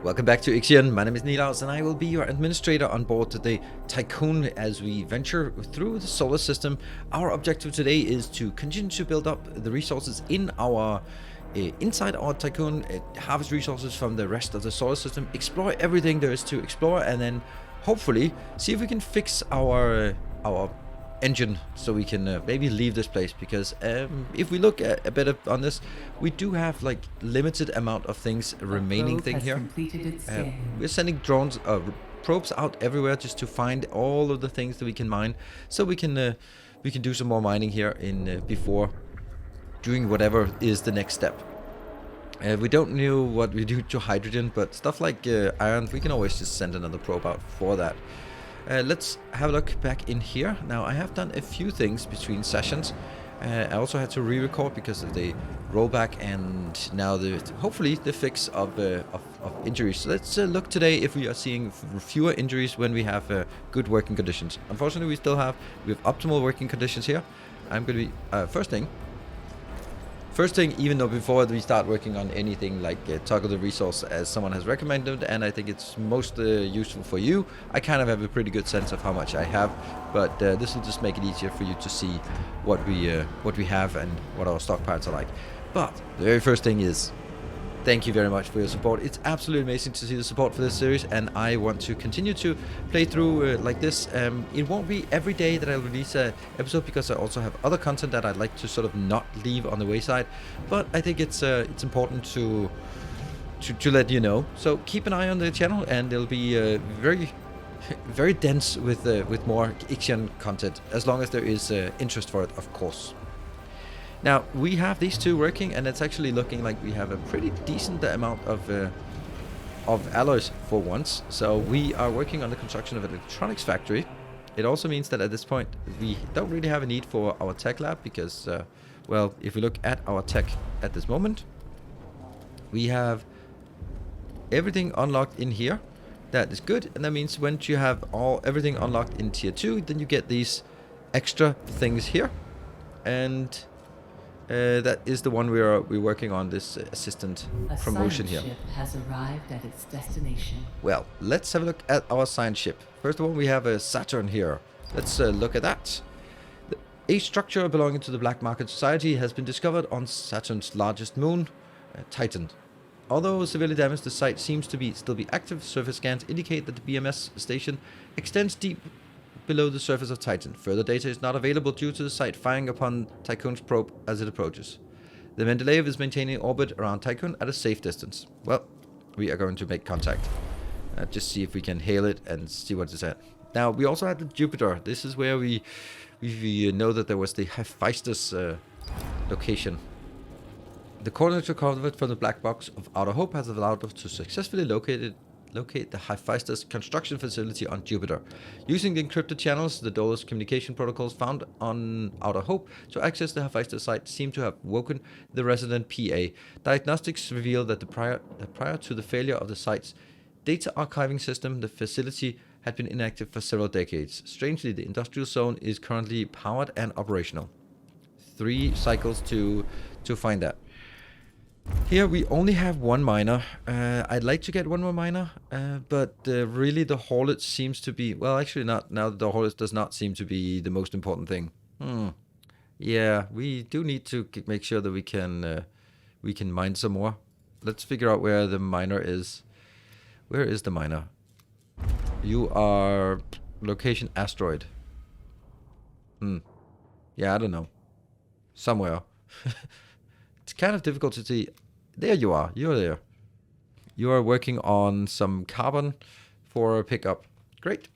Welcome back to Ixion. My name is Nilaus and I will be your administrator on board the Tycoon as we venture through the solar system. Our objective today is to continue to build up the resources in our inside our Tycoon, harvest resources from the rest of the solar system, explore everything there is to explore, and then hopefully see if we can fix our engine so we can maybe leave this place, because if we look a bit on this, we do have like limited amount of things remaining here. We're sending drones probes out everywhere just to find all of the things that we can mine, so we can do some more mining here in before doing whatever is the next step. We don't know what we do to hydrogen, but stuff like iron, we can always just send another probe out for that. Let's have a look back in here. Now, I have done a few things between sessions. I also had to re-record because of the rollback and now hopefully the fix of injuries. So let's look today if we are seeing fewer injuries when we have good working conditions. Unfortunately, we have optimal working conditions here. I'm going to be First thing, even though before we start working on anything like toggle the resource as someone has recommended, and I think it's most useful for you, I kind of have a pretty good sense of how much I have, but this will just make it easier for you to see what we have and what our stockpiles are like. But the very first thing is, thank you very much for your support. It's absolutely amazing to see the support for this series, and I want to continue to play through like this. It won't be every day that I'll release an episode, because I also have other content that I'd like to sort of not leave on the wayside. But I think it's important to let you know. So keep an eye on the channel, and it'll be very dense with more Ixion content, as long as there is interest for it, of course. Now, we have these two working, and it's actually looking like we have a pretty decent amount of alloys for once. So we are working on the construction of an electronics factory. It also means that at this point, we don't really have a need for our tech lab, because, well, if we look at our tech at this moment, we have everything unlocked in here. That is good, and that means once you have everything unlocked in tier 2, then you get these extra things here. And that is the one we're working on, this assistant promotion here. A science ship has arrived at its destination. Well, let's have a look at our science ship. First of all, we have a Saturn here. Let's look at that. A structure belonging to the Black Market Society has been discovered on Saturn's largest moon, Titan. Although severely damaged, the site seems to still be active. Surface scans indicate that the BMS station extends deep below the surface of Titan. Further data is not available due to the site firing upon Tycoon's probe as it approaches. The Mendeleev is maintaining orbit around Tycoon at a safe distance. Well, we are going to make contact. Just see if we can hail it and see what it's at. Now, we also had the Jupiter. This is where we know that there was the Hephaestus location. The coordinates recovered from the black box of Outer Hope has allowed us to successfully locate the Hephaestus construction facility on Jupiter. Using the encrypted channels, the Dolus communication protocols found on Outer Hope to access the Hephaestus site seem to have woken the resident PA. Diagnostics reveal that prior to the failure of the site's data archiving system, the facility had been inactive for several decades. Strangely, the industrial zone is currently powered and operational. 3 cycles to find that. Here we only have one miner. I'd like to get one more miner, but really the haulage seems to be... Well, actually not. Now the haulage does not seem to be the most important thing. Yeah, we do need to make sure that we can mine some more. Let's figure out where the miner is. Where is the miner? You are... Location asteroid. Yeah, I don't know. Somewhere. It's kind of difficult to see. There you are. You're there. You are working on some carbon for pickup. Great.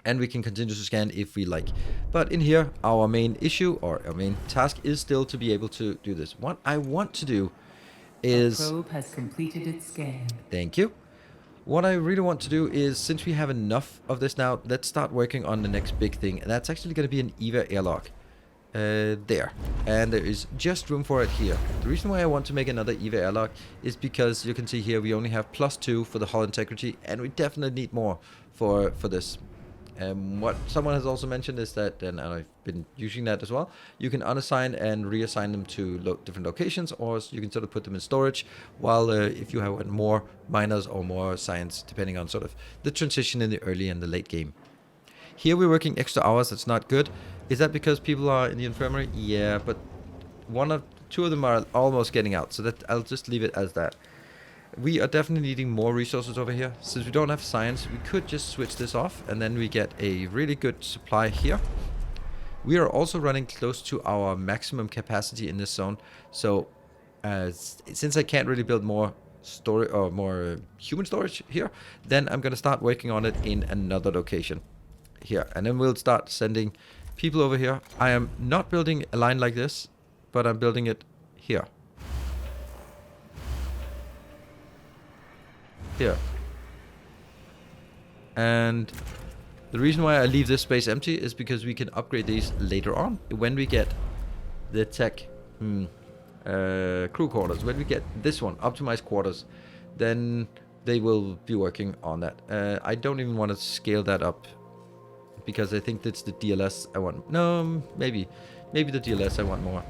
And we can continue to scan if we like. But in here, our main issue, or our main task, is still to be able to do this. What I want to do is... The probe has completed its scan. Thank you. What I really want to do is, since we have enough of this now, let's start working on the next big thing. And that's actually going to be an EVA airlock. There, and there is just room for it here. The reason why I want to make another EVA airlock is because you can see here we only have +2 for the hull integrity, and we definitely need more for this. What someone has also mentioned is that, and I've been using that as well, you can unassign and reassign them to different locations, or you can sort of put them in storage, while if you have more miners or more science, depending on sort of the transition in the early and the late game. Here we're working extra hours, that's not good. Is that because people are in the infirmary? Yeah, but two of them are almost getting out, so that I'll just leave it as that. We are definitely needing more resources over here. Since we don't have science, we could just switch this off, and then we get a really good supply here. We are also running close to our maximum capacity in this zone, so since I can't really build more storage or more human storage here, then I'm gonna start working on it in another location here, and then we'll start sending people over here. I am not building a line like this, but I'm building it here. Here. And the reason why I leave this space empty is because we can upgrade these later on when we get the tech crew quarters. When we get this one, optimized quarters, then they will be working on that. I don't even want to scale that up because I think that's the DLS I want. No, maybe the DLS I want more.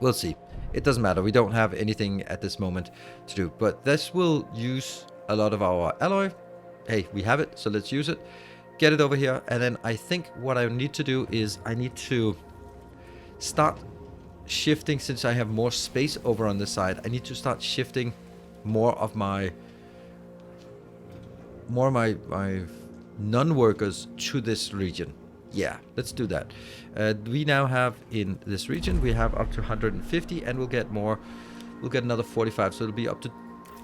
We'll see. It doesn't matter. We don't have anything at this moment to do. But this will use a lot of our alloy. Hey, we have it, so let's use it. Get it over here. And then I think what I need to do is I need to start shifting, since I have more space over on this side. I need to start shifting more of my non-workers to this region. Yeah, let's do that. We now have in this region, we have up to 150, and we'll get more. We'll get another 45, so it'll be up to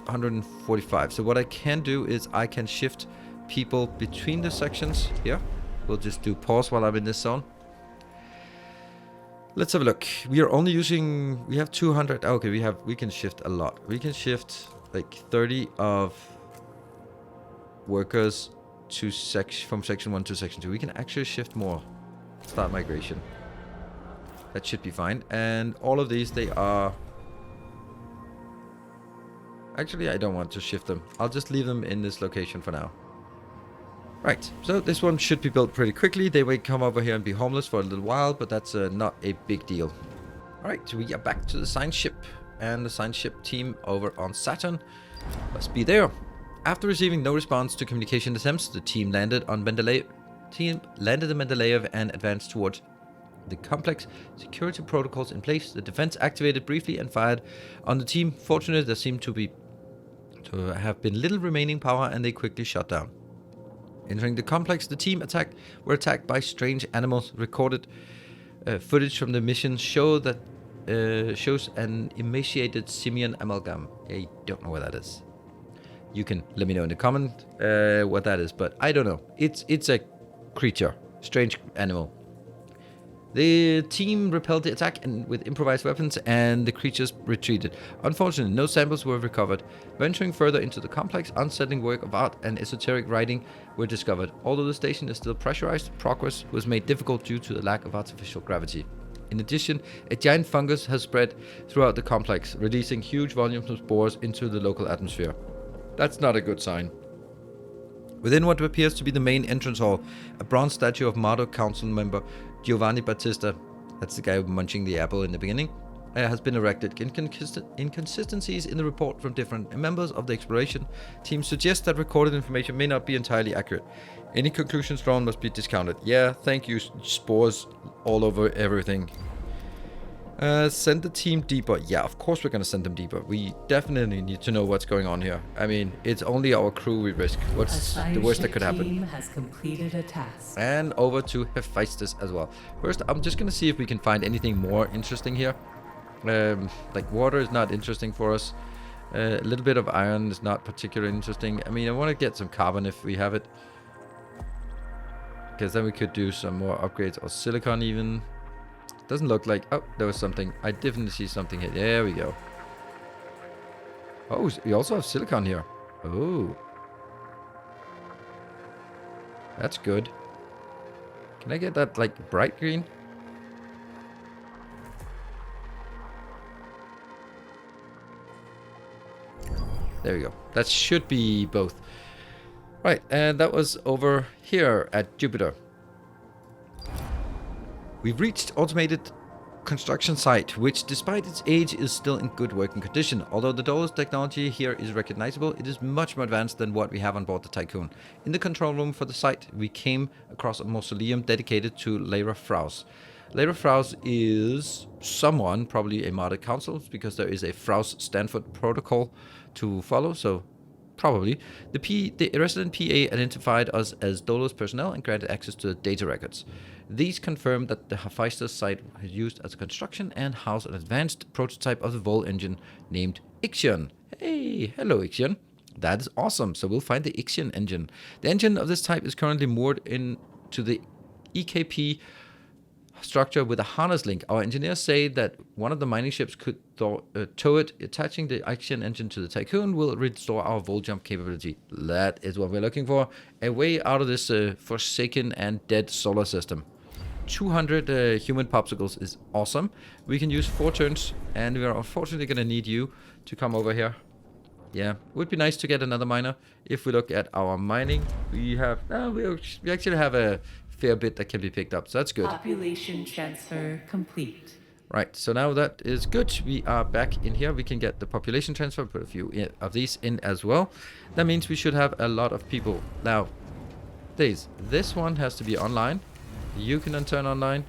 145. So what I can do is I can shift people between the sections here. We'll just do pause while I'm in this zone. Let's have a look. We are only using, we have 200. Okay, we can shift a lot. We can shift like 30 of workers to from section 1 to section 2. We can actually shift more. Start migration. That should be fine. And all of these, they are... Actually, I don't want to shift them. I'll just leave them in this location for now. Right, so this one should be built pretty quickly. They may come over here and be homeless for a little while, but that's not a big deal. Alright, so we are back to the science ship. And the science ship team over on Saturn must be there. After receiving no response to communication attempts, the team landed on Mendeleev and advanced towards the complex. Security protocols in place. The defense activated briefly and fired on the team. Fortunately, there seemed to have been little remaining power, and they quickly shut down. Entering the complex, the team were attacked by strange animals. Recorded footage from the mission shows an emaciated simian amalgam. I don't know what that is. You can let me know in the comment what that is, but I don't know. It's a creature, strange animal. The team repelled the attack with improvised weapons, and the creatures retreated. Unfortunately, no samples were recovered. Venturing further into the complex, unsettling work of art and esoteric writing were discovered. Although the station is still pressurized, progress was made difficult due to the lack of artificial gravity. In addition, a giant fungus has spread throughout the complex, releasing huge volumes of spores into the local atmosphere. That's not a good sign. Within what appears to be the main entrance hall, a bronze statue of Mardo Council member Giovanni Battista, that's the guy munching the apple in the beginning, has been erected. Inconsistencies in the report from different members of the exploration team suggest that recorded information may not be entirely accurate. Any conclusions drawn must be discounted. Yeah, thank you, spores all over everything. Send the team deeper. Yeah, of course we're gonna send them deeper. We definitely need to know what's going on here. I mean, it's only our crew we risk. What's the worst that could happen? Team has completed a task. And over to Hephaestus as well. First, I'm just gonna see if we can find anything more interesting here. Like water is not interesting for us. A little bit of iron is not particularly interesting. I mean, I want to get some carbon if we have it, because then we could do some more upgrades, or silicon even. Doesn't look like... Oh, there was something. I definitely see something here. There we go. Oh, we also have silicon here. Oh. That's good. Can I get that, like, bright green? There we go. That should be both. Right, and that was over here at Jupiter. We've reached automated construction site, which despite its age is still in good working condition. Although the Dolus technology here is recognizable, it is much more advanced than what we have on board the Tycoon. In the control room for the site, we came across a mausoleum dedicated to Lyra Fraus. Lyra Fraus is someone, probably a modded council, because there is a Fraus Stanford protocol to follow, so probably. The resident PA identified us as Dolus personnel and granted access to the data records. These confirm that the Hephaestus site was used as a construction and housed an advanced prototype of the Vol engine named Ixion. Hey, hello Ixion. That is awesome. So we'll find the Ixion engine. The engine of this type is currently moored into the EKP structure with a harness link. Our engineers say that one of the mining ships could tow it. Attaching the Ixion engine to the Tycoon will restore our vol jump capability. That is what we're looking for. A way out of this forsaken and dead solar system. 200 human popsicles is awesome. We can use 4 turns, and we are unfortunately going to need you to come over here. Yeah, it would be nice to get another miner. If we look at our mining, we have we actually have a fair bit that can be picked up, so that's good. Population transfer complete. Right, so now that is good. We are back in here. We can get the population transfer, put a few of these in as well. That means we should have a lot of people. Now, please, this one has to be online. You can then turn online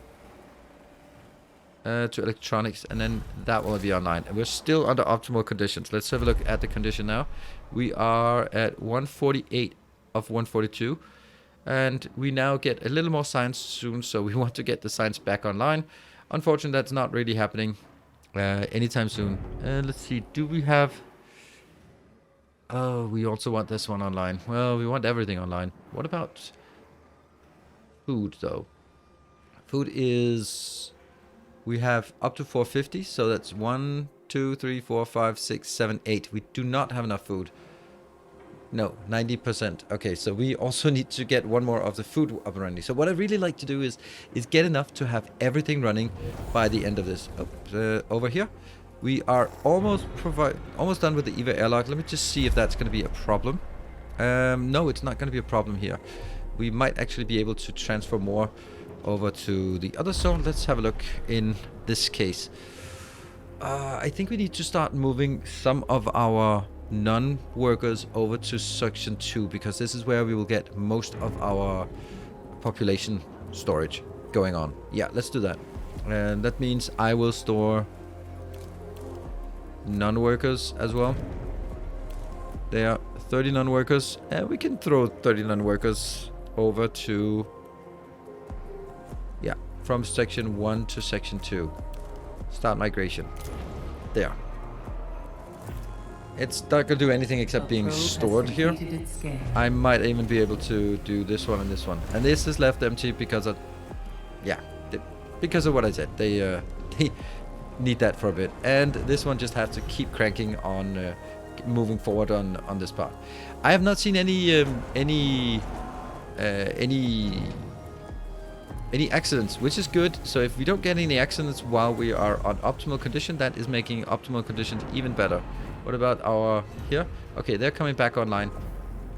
to electronics, and then that will be online. And we're still under optimal conditions. Let's have a look at the condition now. We are at 148 of 142. And we now get a little more science soon, so we want to get the science back online. Unfortunately, that's not really happening anytime soon. Let's see, do we have... Oh, we also want this one online. Well, we want everything online. What about food, though? Food is... We have up to 450, so that's 1, 2, 3, 4, 5, 6, 7, 8. We do not have enough food. No, 90%. Okay, so we also need to get one more of the food up and running. So what I really like to do is get enough to have everything running by the end of this. Over here, we are almost done with the EVA airlock. Let me just see if that's going to be a problem. No, it's not going to be a problem here. We might actually be able to transfer more over to the other zone. Let's have a look in this case. I think we need to start moving some of our non-workers over to section 2, because this is where we will get most of our population storage going on. Yeah, let's do that. And that means I will store non-workers as well. There are 30 non-workers, and we can throw 30 non-workers over to, yeah, from section 1 to section 2. Start migration. There. It's not going to do anything except being stored here. I might even be able to do this one and this one. And this is left empty because of... Yeah, because of what I said. They need that for a bit. And this one just has to keep cranking on moving forward on this part. I have not seen any accidents, which is good. So if we don't get any accidents while we are on optimal condition, that is making optimal conditions even better. What about our here? Okay, they're coming back online.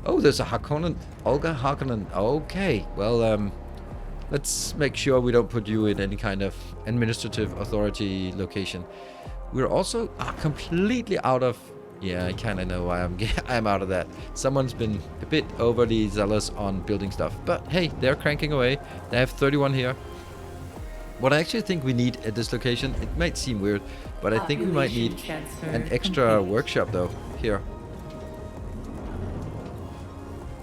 Oh, there's a Harkonnen, Olga Harkonnen. Okay, well, let's make sure we don't put you in any kind of administrative authority location. We're also completely out of... Yeah, I kind of know why I'm out of that. Someone's been a bit overly zealous on building stuff. But hey, they're cranking away. They have 31 here. What I actually think we need at this location, it might seem weird, but I think we might need an extra workshop though, here.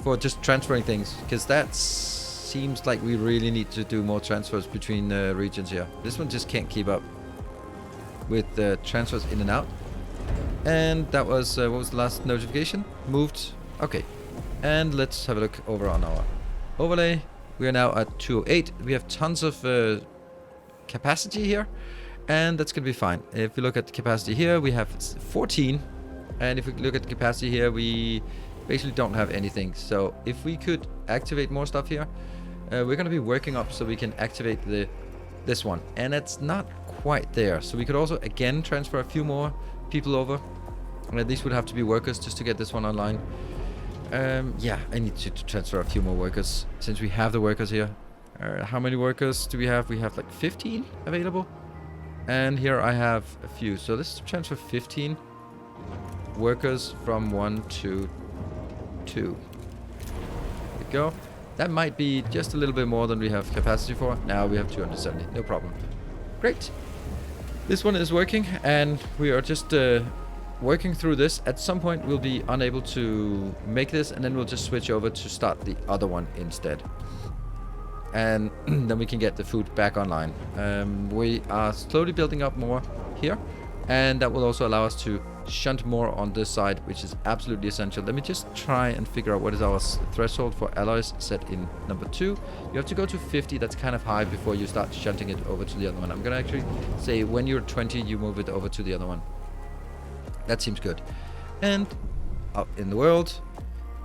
For just transferring things, because that seems like we really need to do more transfers between regions here. This one just can't keep up with the transfers in and out. And that was, what was the last notification? Moved. Okay. And let's have a look over on our overlay. We are now at 208. We have tons of capacity here, and that's gonna be fine. If we look at the capacity here, we have 14, and if we look at the capacity here, we basically don't have anything. So if we could activate more stuff here, we're gonna be working up so we can activate this one, and it's not quite there. So we could also again transfer a few more people over. These would have to be workers just to get this one online. Yeah, I need to transfer a few more workers since we have the workers here. How many workers do we have? We have like 15 available. And here I have a few. So let's transfer 15 workers from 1 to 2. There we go. That might be just a little bit more than we have capacity for. Now we have 270. No problem. Great. This one is working, and we are just working through this. At some point, we'll be unable to make this, and then we'll just switch over to start the other one instead. And then we can get the food back online. We are slowly building up more here, and that will also allow us to shunt more on this side, which is absolutely essential. Let me just try and figure out what is our threshold for alloys set in number 2. You have to go to 50. That's kind of high before you start shunting it over to the other one. I'm gonna actually say when you're 20, you move it over to the other one. That seems good. And out in the world,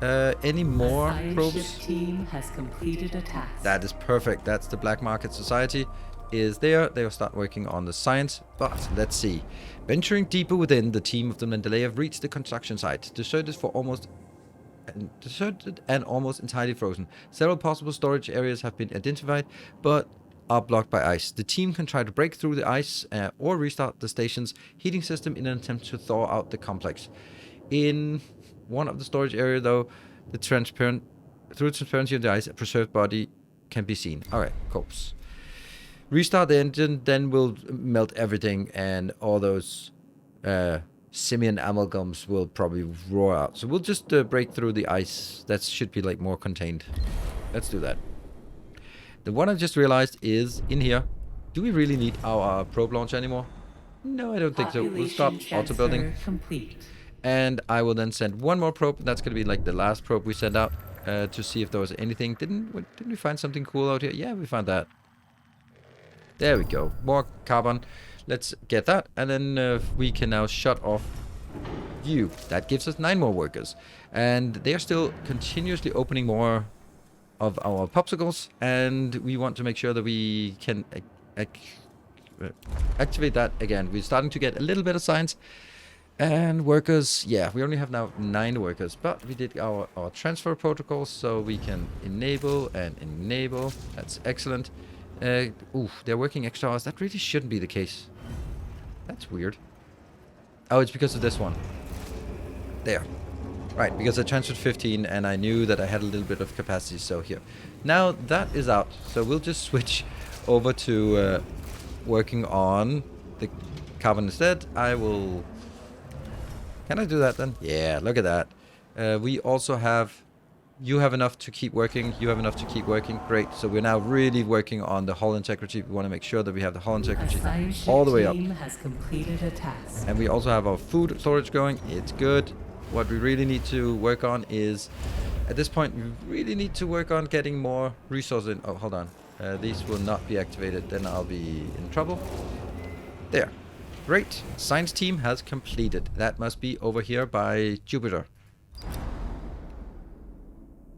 any more probes? Team has completed a task. That is perfect. That's the Black Market Society is there. They will start working on the science. But let's see. Venturing deeper within, the team of the Mendeley have reached the construction site. Deserted and almost entirely frozen. Several possible storage areas have been identified, but are blocked by ice. The team can try to break through the ice or restart the station's heating system in an attempt to thaw out the complex. In one of the storage area, though, through transparency of the ice, a preserved body can be seen. Alright, corpse. Restart the engine, then we'll melt everything, and all those simian amalgams will probably roar out. So we'll just break through the ice. That should be like more contained. Let's do that. The one I just realized is in here. Do we really need our probe launch anymore? No, I don't think so. We'll stop auto building. Complete. And I will then send one more probe. That's going to be like the last probe we send out to see if there was anything. Didn't we find something cool out here? Yeah, we found that. There we go. More carbon. Let's get that. And then we can now shut off you. That gives us 9 more workers. And they are still continuously opening more of our popsicles. And we want to make sure that we can activate that again. We're starting to get a little bit of science. And workers, yeah, we only have now 9 workers. But we did our transfer protocols, so we can enable and enable. That's excellent. They're working extra hours. That really shouldn't be the case. That's weird. Oh, it's because of this one. There. Right, because I transferred 15 and I knew that I had a little bit of capacity, so here. Now that is out, so we'll just switch over to working on the carbon instead. I will... Can I do that then? Yeah, look at that. We also have... You have enough to keep working. You have enough to keep working. Great. So we're now really working on the hull integrity. We want to make sure that we have the hull integrity all the way up. Has completed a task. And we also have our food storage going. It's good. What we really need to work on is, at this point, we really need to work on getting more resources in. Oh, hold on. These will not be activated. Then I'll be in trouble. There. Great. Science team has completed. That must be over here by Jupiter.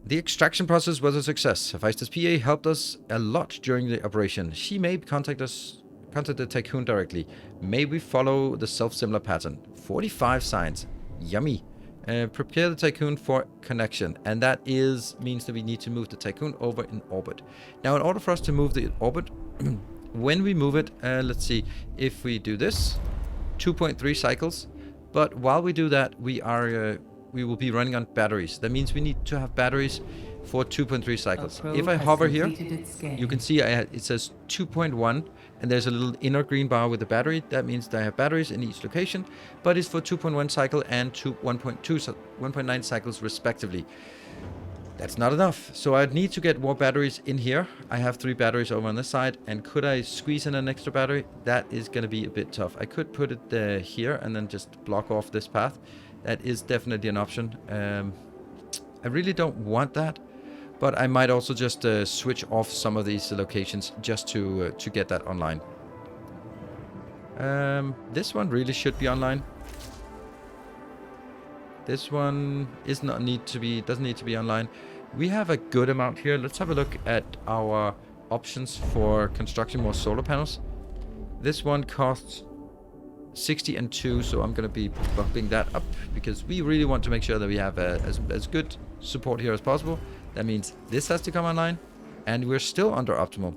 The extraction process was a success. Hephaestus PA helped us a lot during the operation. She may contact the Tycoon directly. May we follow the self-similar pattern. 45 signs. Yummy. Prepare the Tycoon for connection. And that means that we need to move the Tycoon over in orbit. Now, in order for us to move the orbit, when we move it, let's see, if we do this, 2.3 cycles. But while we do that, we will be running on batteries. That means we need to have batteries for 2.3 cycles. If I hover here, you can see it says 2.1, and there's a little inner green bar with the battery. That means that I have batteries in each location, but it's for 2.1 cycle and 1.9 cycles respectively. That's not enough. So I'd need to get more batteries in here. I have 3 batteries over on this side, and could I squeeze in an extra battery? That is going to be a bit tough. I could put it here and then just block off this path. That is definitely an option. I really don't want that, but I might also just switch off some of these locations just to get that online. This one really should be online. This one doesn't need to be online. We have a good amount here. Let's have a look at our options for constructing more solar panels. This one costs 60 and 2, so I'm going to be bumping that up because we really want to make sure that we have as good support here as possible. That means this has to come online, and we're still under optimal.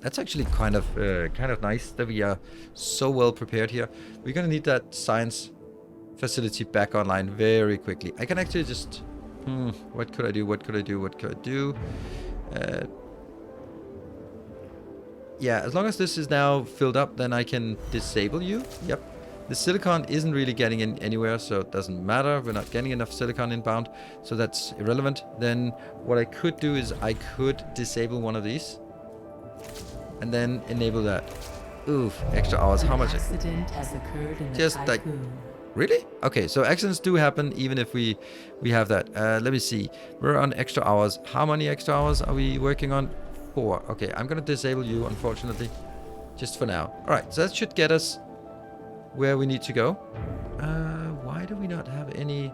That's actually kind of nice that we are so well prepared here. We're going to need that science facility back online very quickly. I can actually just... what could I do? What could I do? What could I do? Yeah, as long as this is now filled up, then I can disable you. Yep. The silicon isn't really getting in anywhere, so it doesn't matter. We're not getting enough silicon inbound, so that's irrelevant. Then what I could do is I could disable one of these and then enable that. Oof, extra hours. How much? Accident has occurred in the Just like... Tycoon. Really? Okay, so accidents do happen even if we have that. Let me see. We're on extra hours. How many extra hours are we working on? 4. Okay, I'm going to disable you, unfortunately. Just for now. Alright, so that should get us where we need to go. Why do we not have any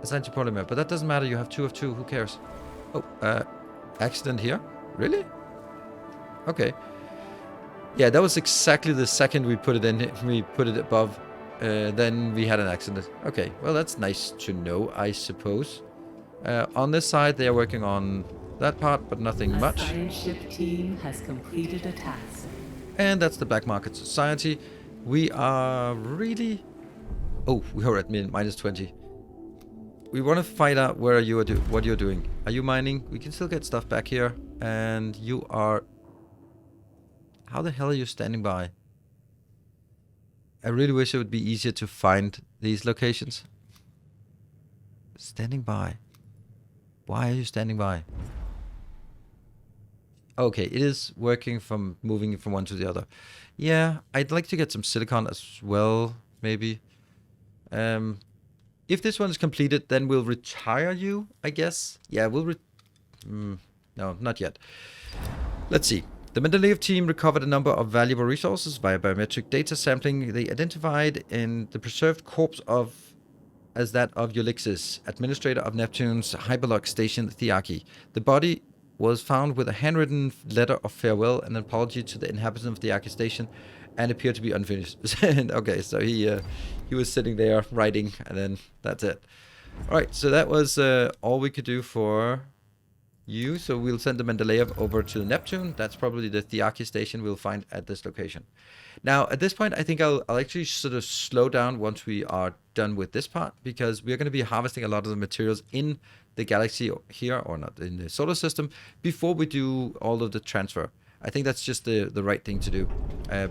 assigned to polymer? But that doesn't matter. You have 2 of 2. Who cares? Oh, accident here? Really? Okay. Yeah, that was exactly the second we put it in. We put it above. Then we had an accident. Okay, well, that's nice to know, I suppose. On this side, they are working on that part, but nothing much. A science ship team has completed a task. And that's the Black Market Society. We are really... Oh, we are at minus 20. We want to find out where you are what you're doing. Are you mining? We can still get stuff back here. And you are... How the hell are you standing by? I really wish it would be easier to find these locations. Standing by. Why are you standing by? Okay, it is working from moving from one to the other. Yeah, I'd like to get some silicon as well, maybe. If this one is completed, then we'll retire you, I guess. Yeah, we'll no, not yet. Let's see. The Mendeleev team recovered a number of valuable resources via biometric data sampling. They identified in the preserved corpse as that of Ulysses, administrator of Neptune's hyperlock station, Thiaki. The body was found with a handwritten letter of farewell and apology to the inhabitants of the Thiaki station, and appeared to be unfinished. Okay, so he was sitting there writing, and then that's it. All right, so that was all we could do for you. So we'll send the Mendeleev over to Neptune. That's probably the Thiaki station we'll find at this location. Now, at this point, I think I'll actually sort of slow down once we are done with this part, because we're going to be harvesting a lot of the materials in the galaxy here, or not, in the solar system, before we do all of the transfer. I think that's just the right thing to do,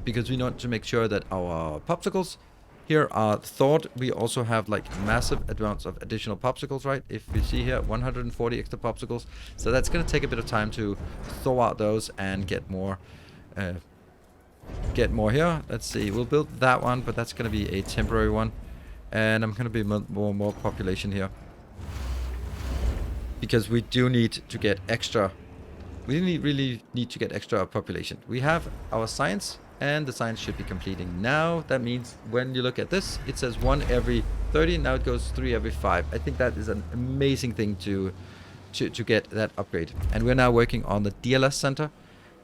because we want to make sure that our popsicles here are thawed. We also have like massive amounts of additional popsicles, right? If you see here, 140 extra popsicles. So that's going to take a bit of time to thaw out those and get more here. Let's see, we'll build that one, but that's going to be a temporary one. And I'm going to be more population here, because we do need to get extra. We really need to get extra population. We have our science, and the science should be completing now. That means when you look at this, it says 1 every 30. Now it goes 3 every 5. I think that is an amazing thing to get that upgrade. And we're now working on the DLS center.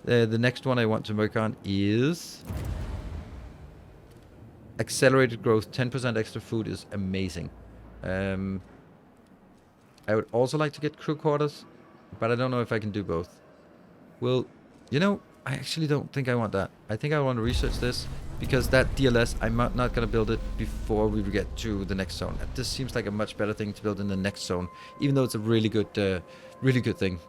The next one I want to work on is accelerated growth. 10% extra food is amazing. I would also like to get crew quarters, but I don't know if I can do both. Well, you know, I actually don't think I want that. I think I want to research this, because that DLS, I'm not going to build it before we get to the next zone. This seems like a much better thing to build in the next zone, even though it's a really good thing.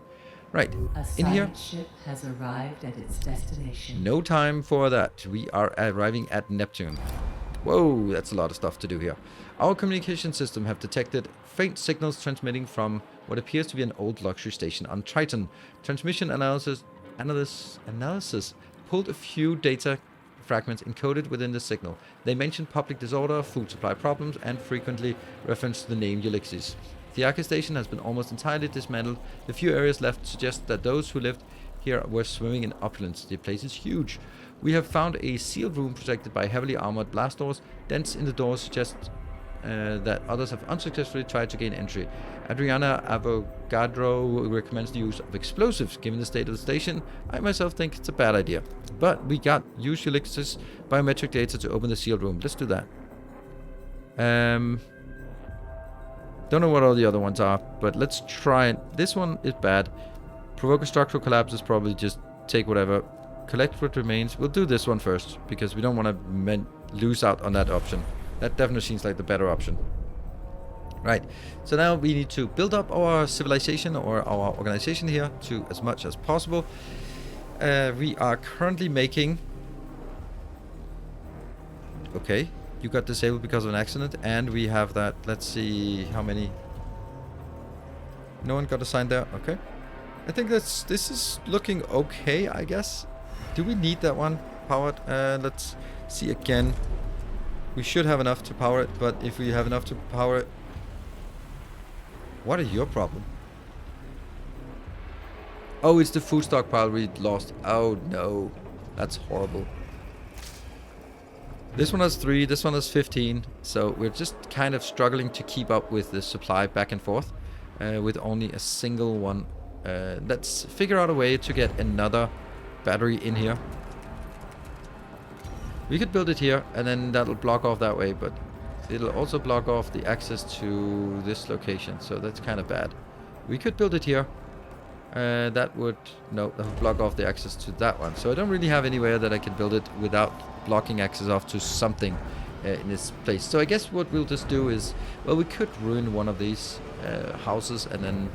Right, in here. A ship has arrived at its destination. No time for that. We are arriving at Neptune. Whoa, that's a lot of stuff to do here. Our communication system have detected faint signals transmitting from what appears to be an old luxury station on Triton. Transmission analysis pulled a few data fragments encoded within the signal. They mentioned public disorder, food supply problems, and frequently referenced the name Ulysses. The Thiaki station has been almost entirely dismantled. The few areas left suggest that those who lived here were swimming in opulence. The place is huge. We have found a sealed room protected by heavily armored blast doors. Dents in the doors suggest that others have unsuccessfully tried to gain entry. Adriana Avogadro recommends the use of explosives. Given the state of the station, I myself think it's a bad idea. But we got use Ulix's biometric data to open the sealed room. Let's do that. Don't know what all the other ones are, but let's try it. This one is bad. Provoke a structural collapse is probably just take whatever. Collect what remains. We'll do this one first, because we don't want to lose out on that option. That definitely seems like the better option. Right, so now we need to build up our civilization or our organization here to as much as possible. We are currently making... Okay, you got disabled because of an accident, and we have that. Let's see how many... No one got assigned there. Okay. I think this is looking okay, I guess. Do we need that one powered? Let's see again. We should have enough to power it, but if we have enough to power it... What is your problem? Oh, it's the food stockpile we lost. Oh no, that's horrible. This one has 3, this one has 15. So we're just kind of struggling to keep up with the supply back and forth with only a single one. Let's figure out a way to get another battery in here. We could build it here and then that'll block off that way, but it'll also block off the access to this location, so that's kind of bad. We could build it here. That would... No, that would block off the access to that one. So I don't really have anywhere that I can build it without blocking access off to something in this place. So I guess what we'll just do is... Well, we could ruin one of these houses and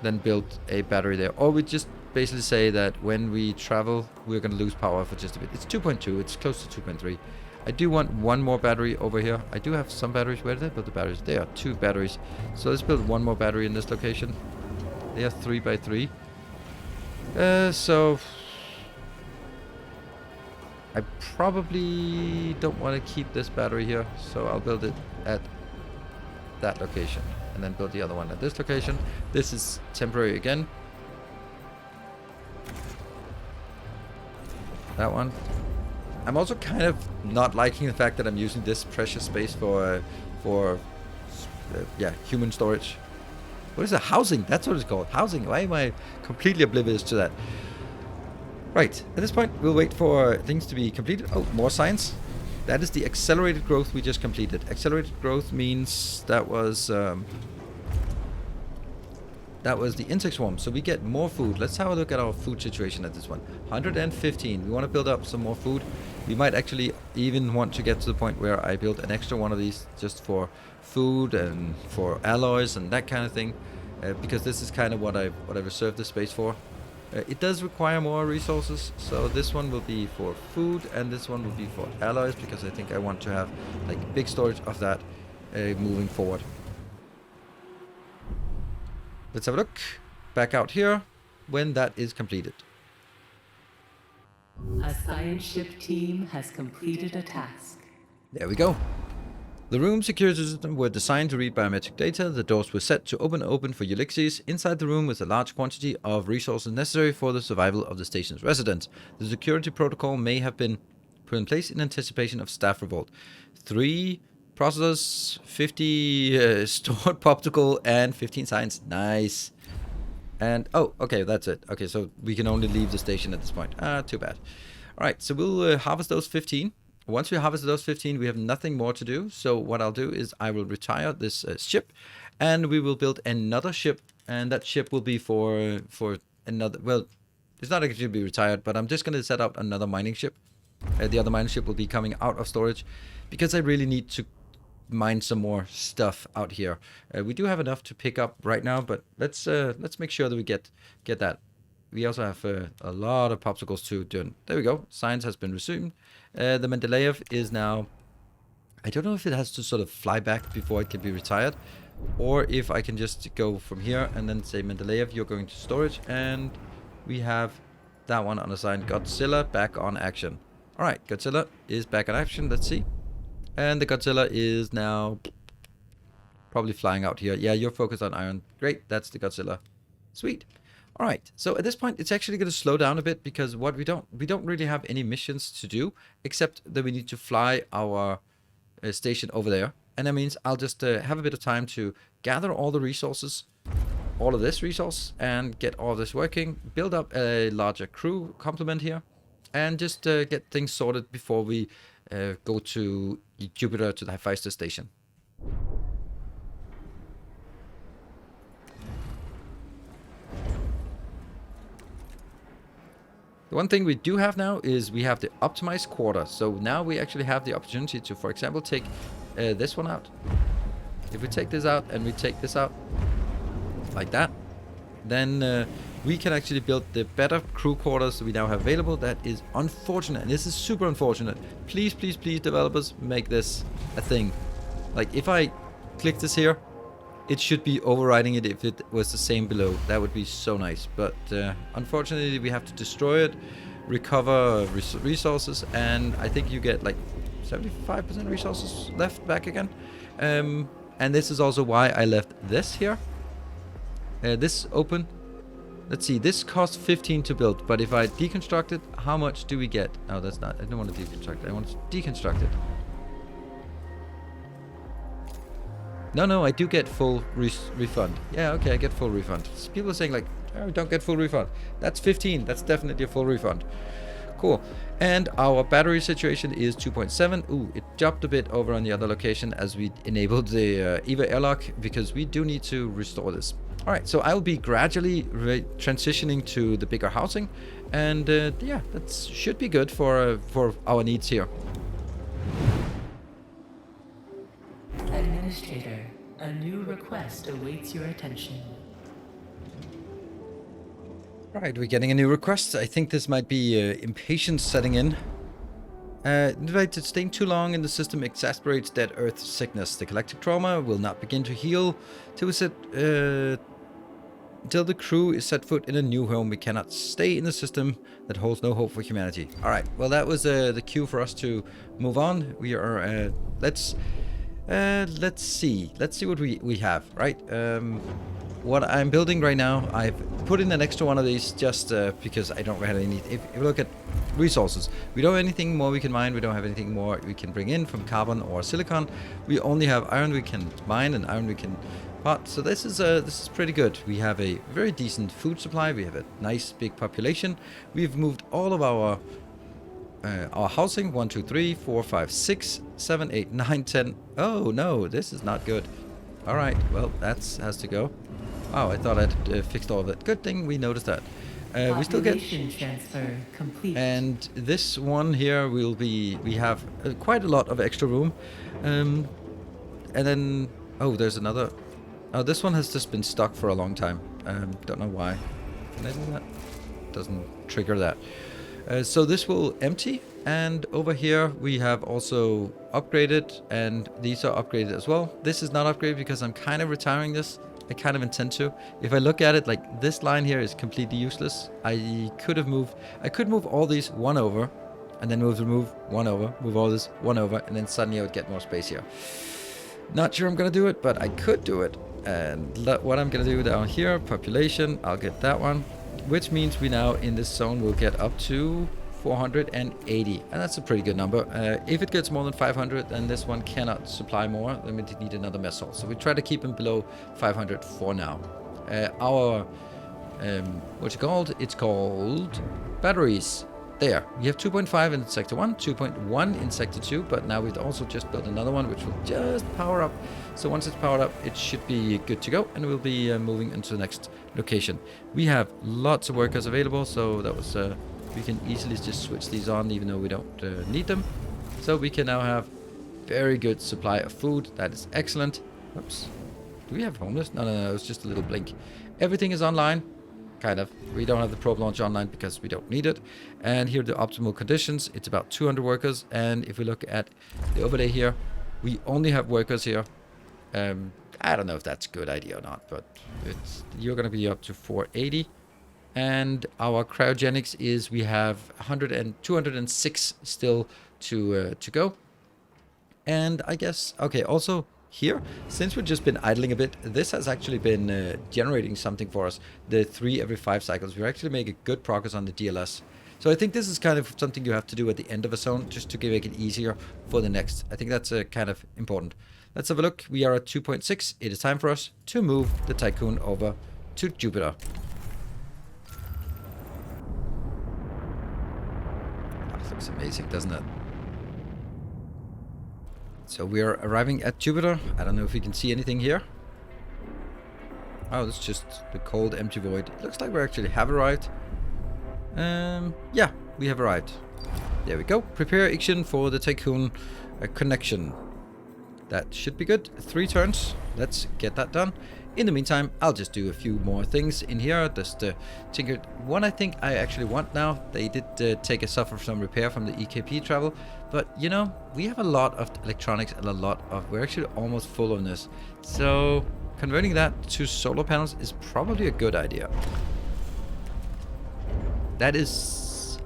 then build a battery there. Or we just basically say that when we travel, we're going to lose power for just a bit. It's 2.2. It's close to 2.3. I do want one more battery over here. I do have some batteries. Where did I build the batteries? There are 2 batteries. So let's build one more battery in this location. They are 3x3. So I probably don't want to keep this battery here. So I'll build it at that location. And then build the other one at this location. This is temporary again. That one. I'm also kind of not liking the fact that I'm using this precious space for human storage. What is it? Housing. That's what it's called. Housing. Why am I completely oblivious to that? Right. At this point, we'll wait for things to be completed. Oh, more science. That is the accelerated growth we just completed. Accelerated growth means that was the insect swarm, so we get more food. Let's have a look at our food situation at this one. 115. We want to build up some more food. We might actually even want to get to the point where I build an extra one of these just for food and for alloys and that kind of thing, because this is kind of what I reserved the space for. It does require more resources, so this one will be for food and this one will be for alloys, because I think I want to have like big storage of that moving forward. Let's have a look back out here when that is completed. A science ship team has completed a task. There we go. The room security system were designed to read biometric data. The doors were set to open for Ulysses. Inside the room was a large quantity of resources necessary for the survival of the station's residents. The security protocol may have been put in place in anticipation of staff revolt. 3 processors, 50 stored popsicle, and 15 science. Nice. And, oh, okay, that's it. Okay, so we can only leave the station at this point. Too bad. All right, so we'll harvest those 15. Once we harvest those 15, we have nothing more to do. So what I'll do is I will retire this ship, and we will build another ship, and that ship will be for another, well, it's not actually to be retired, but I'm just going to set up another mining ship. The other mining ship will be coming out of storage, because I really need to mine some more stuff out here. We do have enough to pick up right now, but let's make sure that we get that. We also have a lot of popsicles to do. There we go. Science has been resumed. The Mendeleev is now... I don't know if it has to sort of fly back before it can be retired, or if I can just go from here and then say, Mendeleev, you're going to storage, and we have that one unassigned. Godzilla back on action. All right, Godzilla is back on action. Let's see. And the Godzilla is now probably flying out here. Yeah, you're focused on iron. Great, that's the Godzilla. Sweet. All right, so at this point, it's actually going to slow down a bit, because what we don't really have any missions to do, except that we need to fly our station over there. And that means I'll just have a bit of time to gather all the resources, all of this resource, and get all this working, build up a larger crew complement here, and just get things sorted before we go to Jupiter, to the Hephaestus station. The one thing we do have now is we have the optimized quarter. So now we actually have the opportunity to, for example, take this one out. If we take this out and we take this out like that, then we can actually build the better crew quarters we now have available. That is unfortunate, and this is super unfortunate. Please, please, please, developers, make this a thing. Like, if I click this here, it should be overriding it if it was the same below. That would be so nice. But unfortunately, we have to destroy it, recover resources, and I think you get like 75% resources left back again. And this is also why I left this here. This open. Let's see, this costs 15 to build, but if I deconstruct it, how much do we get? Oh, that's not, I don't want to deconstruct it, I want to deconstruct it. No, I do get full refund. Yeah, okay, I get full refund. People are saying like, oh, don't get full refund. That's 15, that's definitely a full refund. Cool. And our battery situation is 2.7. Ooh, it dropped a bit over on the other location as we enabled the EVA airlock, because we do need to restore this. All right, so I'll be gradually transitioning to the bigger housing, and yeah, that should be good for our needs here. Administrator, a new request awaits your attention. Right, we're getting a new request. I think this might be impatience setting in. Staying too long in the system exasperates dead Earth sickness. The collective trauma will not begin to heal till the crew is set foot in a new home. We cannot stay in the system that holds no hope for humanity. All right, well, that was the cue for us to move on. We are let's see what we have, right? What I'm building right now, I've put in an extra one of these just because I don't really need. If you look at resources, we don't have anything more we can mine. We don't have anything more we can bring in from carbon or silicon. We only have iron we can mine and iron we can pot. So this is pretty good. We have a very decent food supply. We have a nice big population. We've moved all of our housing 1, 2, 3, 4, 5, 6, 7, 8, 9, 10. Oh no, this is not good. All right, well, that has to go. Wow, I thought I'd fixed all of it. Good thing we noticed that. We still get transfer complete. And this one here we have quite a lot of extra room. And then there's another. Oh, this one has just been stuck for a long time. Don't know why. Can I do that? Doesn't trigger that. So this will empty, and over here we have also upgraded, and these are upgraded as well. This is not upgraded because I'm kind of retiring this. I kind of intend to. If I look at it, like, this line here is completely useless. I could move all these one over, and then move one over, move all this one over, and then suddenly I would get more space here. Not sure I'm gonna do it, but I could do it. And what I'm gonna do down here, population, I'll get that one, which means we now in this zone will get up to 480, and that's a pretty good number. If it gets more than 500, then this one cannot supply more. Then we need another missile. So we try to keep them below 500 for now. Our what's it called? It's called batteries. There, we have 2.5 in sector 1, 2.1 in sector 2, but now we've also just built another one which will just power up. So once it's powered up, it should be good to go, and we'll be moving into the next location. We have lots of workers available, so that was we can easily just switch these on even though we don't need them. So we can now have very good supply of food. That is excellent. Oops. Do we have homeless? No, it's just a little blink. Everything is online. Kind of. We don't have the probe launch online because we don't need it. And here are the optimal conditions. It's about 200 workers. And if we look at the overlay here, we only have workers here. I don't know if that's a good idea or not, but you're going to be up to 480. And our cryogenics is we have 206 still to go. And I guess, okay, also here, since we've just been idling a bit, this has actually been generating something for us. The 3 every 5 cycles. We're actually making good progress on the DLS. So I think this is kind of something you have to do at the end of a zone just to make it easier for the next. I think that's kind of important. Let's have a look. We are at 2.6. It is time for us to move the Tycoon over to Jupiter. That looks amazing, doesn't it? So we are arriving at Jupiter. I don't know if you can see anything here. Oh, it's just the cold, empty void. It looks like we actually have arrived. Yeah, we have arrived. There we go. Prepare Ixion for the Tycoon connection. That should be good. 3 turns. Let's get that done. In the meantime, I'll just do a few more things in here. Just tinker. One I think I actually want now. They did take a suffer some repair from the EKP travel. But, you know, we have a lot of electronics and a lot of... We're actually almost full on this. So, converting that to solar panels is probably a good idea. That's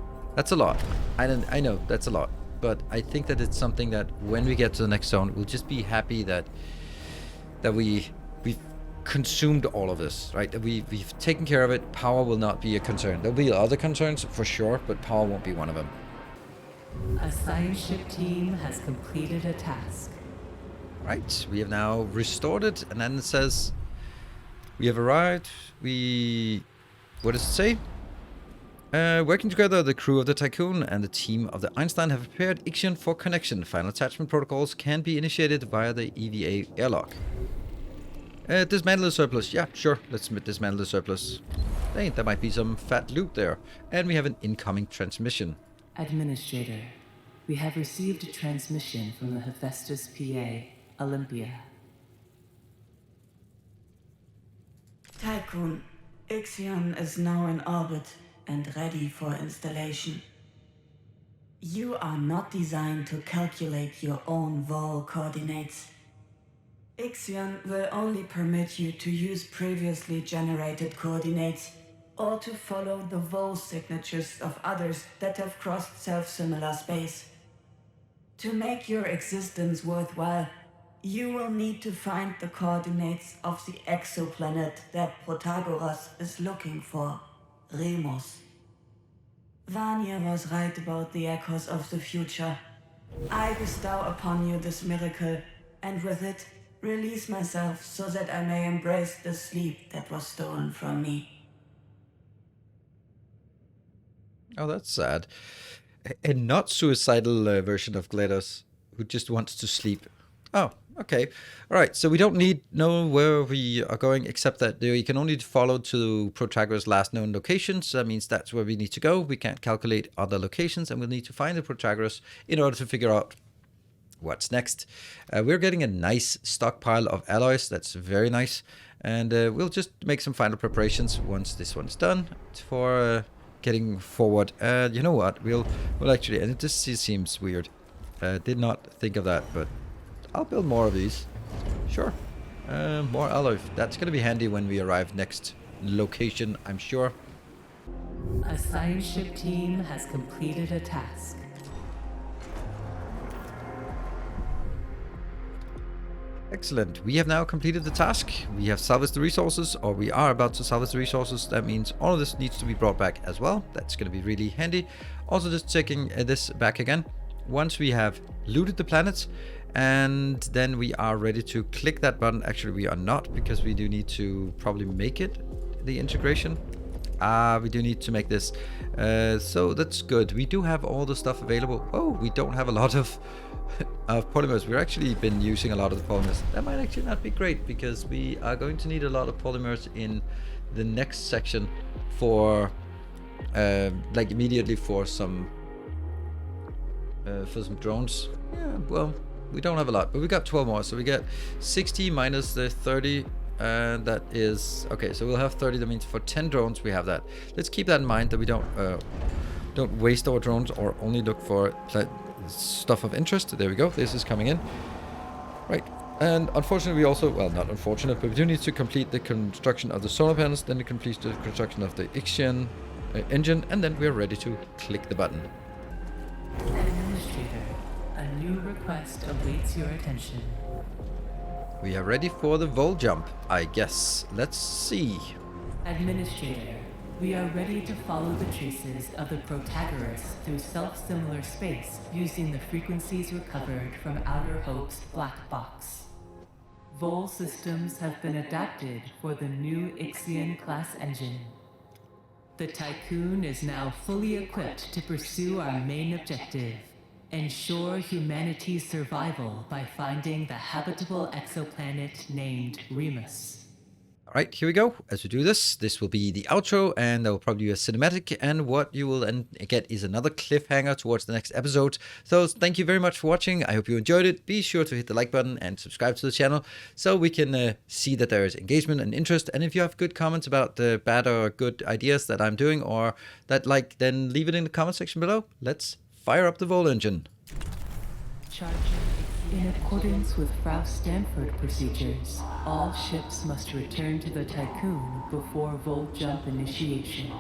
a lot. I know, that's a lot. But I think that it's something that when we get to the next zone, we'll just be happy that we've consumed all of this, right? That we've taken care of it. Power will not be a concern. There'll be other concerns for sure, but power won't be one of them. A science ship team has completed a task. Right, we have now restored it, and then it says we have arrived. What does it say? Working together, the crew of the Tycoon and the team of the Einstein have prepared Ixion for connection. Final attachment protocols can be initiated via the EVA airlock. Dismantle the surplus. Yeah, sure. Let's dismantle the surplus. Hey, there might be some fat loot there. And we have an incoming transmission. Administrator, we have received a transmission from the Hephaestus PA, Olympia. Tycoon, Ixion is now in orbit and ready for installation. You are not designed to calculate your own vol coordinates. Ixion will only permit you to use previously generated coordinates or to follow the vol signatures of others that have crossed self-similar space. To make your existence worthwhile, you will need to find the coordinates of the exoplanet that Protagoras is looking for, Remus. Vanya was right about the echoes of the future. I bestow upon you this miracle, and with it, release myself so that I may embrace the sleep that was stolen from me. Oh, that's sad. A not suicidal version of GLaDOS who just wants to sleep. Oh, okay. All right, so we don't know where we are going, except that you can only follow to Protagoras' last known locations. That means that's where we need to go. We can't calculate other locations, and we'll need to find the Protagoras in order to figure out what's next. We're getting a nice stockpile of alloys. That's very nice. And we'll just make some final preparations once this one's done for getting forward. You know what? We'll actually, and it just seems weird. Did not think of that, but I'll build more of these. Sure. More alloy. That's going to be handy when we arrive next location, I'm sure. A science ship team has completed a task. Excellent. We have now completed the task. We have salvaged the resources, or we are about to salvage the resources. That means all of this needs to be brought back as well. That's going to be really handy. Also just checking this back again. Once we have looted the planets, and then we are ready to click that button. Actually, we are not, because we do need to probably make it the integration. We do need to make this. So that's good. We do have all the stuff available. Oh, we don't have a lot of polymers. We've actually been using a lot of the polymers. That might actually not be great, because we are going to need a lot of polymers in the next section for like immediately for some drones. Yeah, well, we don't have a lot, but we got 12 more, so we get 60 minus the 30, and that is okay. So we'll have 30. That means for 10 drones we have that. Let's keep that in mind, that we don't waste our drones or only look for stuff of interest. There we go. This is coming in. Right. And unfortunately, we also, well, not unfortunate, but we do need to complete the construction of the solar panels, then we complete the construction of the Ixion engine, and then we're ready to click the button. Administrator, a new request awaits your attention. We are ready for the vol jump, I guess. Let's see. Administrator, we are ready to follow the traces of the Protagoras through self-similar space using the frequencies recovered from Outer Hope's black box. Vol systems have been adapted for the new Ixion class engine. The Tycoon is now fully equipped to pursue our main objective: ensure humanity's survival by finding the habitable exoplanet named Remus. Alright, here we go. As we do this, this will be the outro, and there will probably be a cinematic, and what you will then get is another cliffhanger towards the next episode. So thank you very much for watching. I hope you enjoyed it. Be sure to hit the like button and subscribe to the channel so we can see that there is engagement and interest. And if you have good comments about the bad or good ideas that I'm doing or that then leave it in the comment section below. Let's fire up the Vol engine. Charging. In accordance with Frau Stanford procedures, all ships must return to the Tycoon before Vol jump initiation.